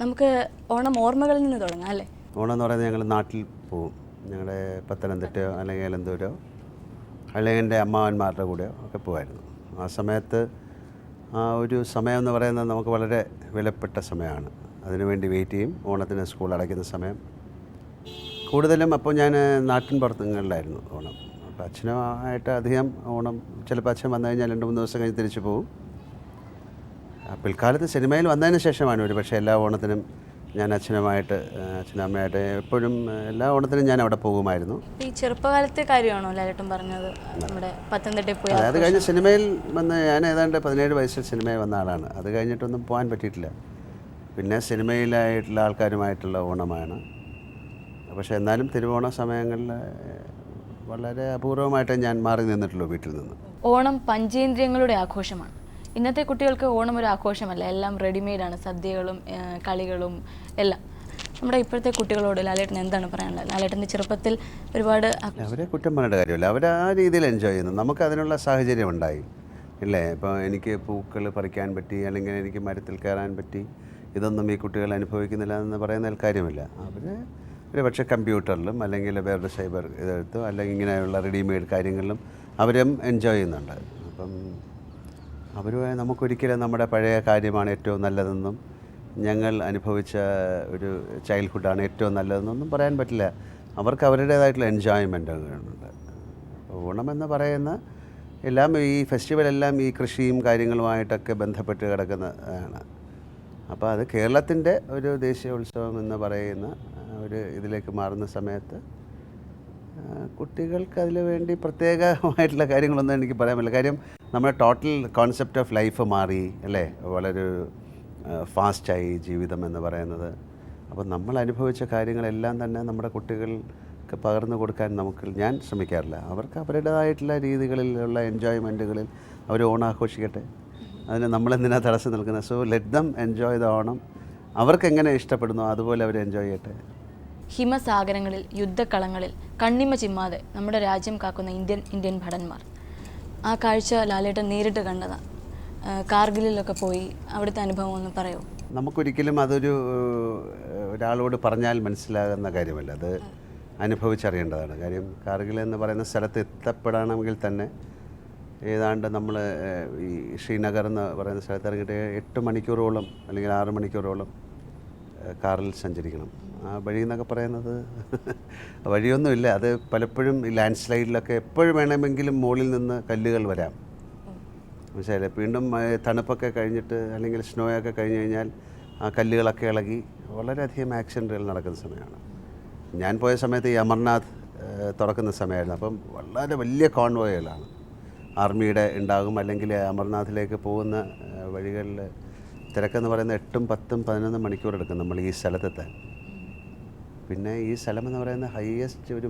നമുക്ക് ഓണം ഓർമ്മകളിൽ നിന്ന് തുടങ്ങാം അല്ലേ? ഓണം എന്ന് പറയുന്നത് ഞങ്ങൾ നാട്ടിൽ പോവും. ഞങ്ങളുടെ പത്തനംതിട്ടയോ അല്ലെങ്കിൽ എലന്തൂരോ അല്ലെങ്കിൽ എൻ്റെ അമ്മാവന്മാരുടെ കൂടെയോ ഒക്കെ പോകുമായിരുന്നു. ആ സമയത്ത് ആ ഒരു സമയം എന്ന് പറയുന്നത് നമുക്ക് വളരെ വിലപ്പെട്ട സമയമാണ്. അതിനുവേണ്ടി വെയിറ്റ് ചെയ്യും. ഓണത്തിന് സ്കൂൾ അടയ്ക്കുന്ന സമയം കൂടുതലും അപ്പോൾ ഞാൻ നാട്ടിൻ പുറത്തുങ്ങളിലായിരുന്നു ഓണം. അപ്പോൾ അച്ഛനുമായിട്ട് അധികം ഓണം ചിലപ്പോൾ അച്ഛൻ വന്നു കഴിഞ്ഞാൽ 2-3 ദിവസം കഴിഞ്ഞ് തിരിച്ചു പോകും. പിൽക്കാലത്ത് സിനിമയിൽ വന്നതിന് ശേഷമാണ് ഒരു പക്ഷേ എല്ലാ ഓണത്തിനും ഞാൻ അച്ഛനുമായിട്ട് അച്ഛനമ്മയായിട്ട് എപ്പോഴും എല്ലാ ഓണത്തിനും ഞാൻ അവിടെ പോകുമായിരുന്നു. ഈ ചെറുപ്പകാലത്തെ കാര്യമാണോ ലാലേട്ടൻ പറഞ്ഞത്? നമ്മുടെ പത്തനംതിട്ടയിൽ പോയി അത് കഴിഞ്ഞ് സിനിമയിൽ വന്ന് ഞാൻ ഏതാണ്ട് 17 വയസ്സിൽ സിനിമയിൽ വന്ന ആളാണ്. അത് കഴിഞ്ഞിട്ടൊന്നും പോകാൻ പറ്റിയിട്ടില്ല. പിന്നെ സിനിമയിലായിട്ടുള്ള ആൾക്കാരുമായിട്ടുള്ള ഓണമാണ്. പക്ഷേ എന്നാലും തിരുവോണ സമയങ്ങളിൽ വളരെ അപൂർവമായിട്ടേ ഞാൻ മാറി നിന്നിട്ടുള്ളൂ വീട്ടിൽ നിന്ന്. ഓണം പഞ്ചേന്ദ്രിയങ്ങളുടെ ആഘോഷമാണ്. ഇന്നത്തെ കുട്ടികൾക്ക് ഓണം ഒരു ആഘോഷമല്ല, എല്ലാം റെഡിമെയ്ഡാണ്. സദ്യകളും കളികളും എല്ലാം. നമ്മുടെ ഇപ്പോഴത്തെ കുട്ടികളോട് ലാലേട്ടൻ എന്താണ് പറയാനുള്ളത്? ലാലേട്ടൻ്റെ ചെറുപ്പത്തിൽ ഒരുപാട് അവരെ കുറ്റം പറഞ്ഞിട്ട് കാര്യമില്ല. അവർ ആ രീതിയിൽ എൻജോയ് ചെയ്യുന്നു. നമുക്ക് അതിനുള്ള സാഹചര്യം ഉണ്ടായി ഇല്ലേ? ഇപ്പോൾ എനിക്ക് പൂക്കൾ പറിക്കാൻ പറ്റി, അല്ലെങ്കിൽ എനിക്ക് മരത്തിൽ കയറാൻ പറ്റി. ഇതൊന്നും ഈ കുട്ടികൾ അനുഭവിക്കുന്നില്ല എന്ന് പറയുന്നതിൽ കാര്യമില്ല. അവർ ഒരു പക്ഷേ കമ്പ്യൂട്ടറിലും അല്ലെങ്കിൽ വേറൊരു സൈബർ ഇതെടുത്തോ അല്ലെങ്കിൽ ഇങ്ങനെയുള്ള റെഡിമെയ്ഡ് കാര്യങ്ങളിലും അവരും എൻജോയ് ചെയ്യുന്നുണ്ട്. അപ്പം അവരുമായി നമുക്കൊരിക്കലും നമ്മുടെ പഴയ കാര്യമാണ് ഏറ്റവും നല്ലതെന്നും ഞങ്ങൾ അനുഭവിച്ച ഒരു ചൈൽഡ്ഹുഡാണ് ഏറ്റവും നല്ലതെന്നൊന്നും പറയാൻ പറ്റില്ല. അവർക്ക് അവരുടേതായിട്ടുള്ള എൻജോയ്മെൻ്റ് ഉണ്ട്. ഓണമെന്ന് പറയുന്ന എല്ലാം ഈ ഫെസ്റ്റിവലെല്ലാം ഈ കൃഷിയും കാര്യങ്ങളുമായിട്ടൊക്കെ ബന്ധപ്പെട്ട് കിടക്കുന്നതാണ്. അപ്പോൾ അത് കേരളത്തിൻ്റെ ഒരു ദേശീയോത്സവം എന്ന് പറയുന്ന ഒരു ഇതിലേക്ക് മാറുന്ന സമയത്ത് കുട്ടികൾക്ക് അതിൽ വേണ്ടി പ്രത്യേകമായിട്ടുള്ള കാര്യങ്ങളൊന്നും എനിക്ക് പറയാൻ പറ്റില്ല. കാര്യം നമ്മുടെ ടോട്ടൽ കോൺസെപ്റ്റ് ഓഫ് ലൈഫ് മാറി അല്ലേ? വളരെ ഫാസ്റ്റായി ജീവിതം എന്ന് പറയുന്നത്. അപ്പോൾ നമ്മൾ അനുഭവിച്ച കാര്യങ്ങളെല്ലാം തന്നെ നമ്മുടെ കുട്ടികൾക്ക് പകർന്നു കൊടുക്കാൻ ഞാൻ ശ്രമിക്കാറില്ല. അവർക്ക് അവരുടേതായിട്ടുള്ള രീതികളിലുള്ള എൻജോയ്മെൻറ്റുകളിൽ അവർ ഓണാഘോഷിക്കട്ടെ. അതിന് നമ്മളെന്തിനാ തടസ്സം നിൽക്കുന്നത്? So let them enjoy the Onam. അവർക്ക് എങ്ങനെ ഇഷ്ടപ്പെടുന്നോ അതുപോലെ അവർ എൻജോയ് ചെയ്യട്ടെ. ഹിമസാഗരങ്ങളിൽ, യുദ്ധക്കളങ്ങളിൽ കണ്ണിമ ചിമ്മാതെ നമ്മുടെ രാജ്യം കാക്കുന്ന ഇന്ത്യൻ ഭടന്മാർ. ആ കാഴ്ച ലാലേട്ടൻ നേരിട്ട് കണ്ടതാണ്. കാർഗിലിലൊക്കെ പോയി അവിടുത്തെ അനുഭവം ഒന്ന് പറയുമോ? നമുക്കൊരിക്കലും അതൊരു ഒരാളോട് പറഞ്ഞാൽ മനസ്സിലാകുന്ന കാര്യമല്ല. അത് അനുഭവിച്ചറിയേണ്ടതാണ്. കാര്യം കാർഗിൽ എന്ന് പറയുന്ന സ്ഥലത്ത് എത്തപ്പെടണമെങ്കിൽ തന്നെ ഏതാണ്ട് നമ്മൾ ഈ ശ്രീനഗർ എന്ന് പറയുന്ന സ്ഥലത്ത് ഇറങ്ങിയിട്ട് 8 മണിക്കൂറോളം അല്ലെങ്കിൽ 6 മണിക്കൂറോളം കാറിൽ സഞ്ചരിക്കണം. ആ വഴി എന്നൊക്കെ പറയുന്നത് വഴിയൊന്നുമില്ല. അത് പലപ്പോഴും ഈ ലാൻഡ് സ്ലൈഡിലൊക്കെ എപ്പോഴും വേണമെങ്കിലും മുകളിൽ നിന്ന് കല്ലുകൾ വരാം. മനസ്സിലായില്ലേ? വീണ്ടും തണുപ്പൊക്കെ കഴിഞ്ഞിട്ട് അല്ലെങ്കിൽ സ്നോയൊക്കെ കഴിഞ്ഞ് കഴിഞ്ഞാൽ ആ കല്ലുകളൊക്കെ ഇളകി വളരെയധികം ആക്സിഡൻറ്റുകൾ നടക്കുന്ന സമയമാണ്. ഞാൻ പോയ സമയത്ത് ഈ അമർനാഥ് തുറക്കുന്ന സമയമായിരുന്നു. അപ്പം വളരെ വലിയ കോൺവോയ്കളാണ് ആർമിയുടെ ഉണ്ടാകും. അല്ലെങ്കിൽ അമർനാഥിലേക്ക് പോകുന്ന വഴികളിൽ തിരക്കെന്ന് പറയുന്നത് 8, 10, 11 മണിക്കൂർ എടുക്കും നമ്മൾ ഈ സ്ഥലത്തെത്താൻ. പിന്നെ ഈ സ്ഥലമെന്ന് പറയുന്ന ഹയസ്റ്റ് ഒരു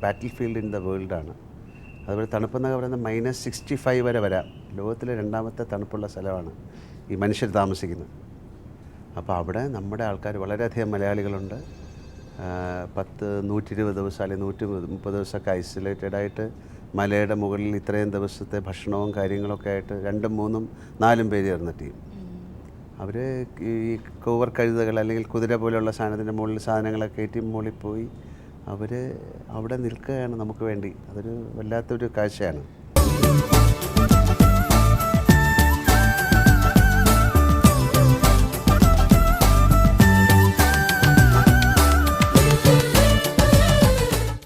ബാറ്റിൽ ഫീൽഡ് ഇൻ ദ വേൾഡാണ്. അതുപോലെ തണുപ്പെന്നൊക്കെ പറയുന്നത് -65 വരെ വരാം. ലോകത്തിലെ 2ാമത്തെ തണുപ്പുള്ള സ്ഥലമാണ് ഈ മനുഷ്യർ താമസിക്കുന്നത്. അപ്പോൾ അവിടെ നമ്മുടെ ആൾക്കാർ വളരെയധികം മലയാളികളുണ്ട്. 120 ദിവസം അല്ലെങ്കിൽ 130 ദിവസമൊക്കെ ഐസൊലേറ്റഡ് ആയിട്ട് മലയുടെ മുകളിൽ ഇത്രയും ദിവസത്തെ ഭക്ഷണവും കാര്യങ്ങളൊക്കെ ആയിട്ട് 2, 3, 4 പേര് ചേർന്ന ടീം. അവർ ഈ കോവർ കഴുതകൾ അല്ലെങ്കിൽ കുതിര പോലെയുള്ള സാധനത്തിൻ്റെ മുകളിൽ സാധനങ്ങളൊക്കെ കയറ്റി മുകളിൽ പോയി അവർ അവിടെ നിൽക്കുകയാണ് നമുക്ക് വേണ്ടി. അതൊരു വല്ലാത്തൊരു കാഴ്ചയാണ്.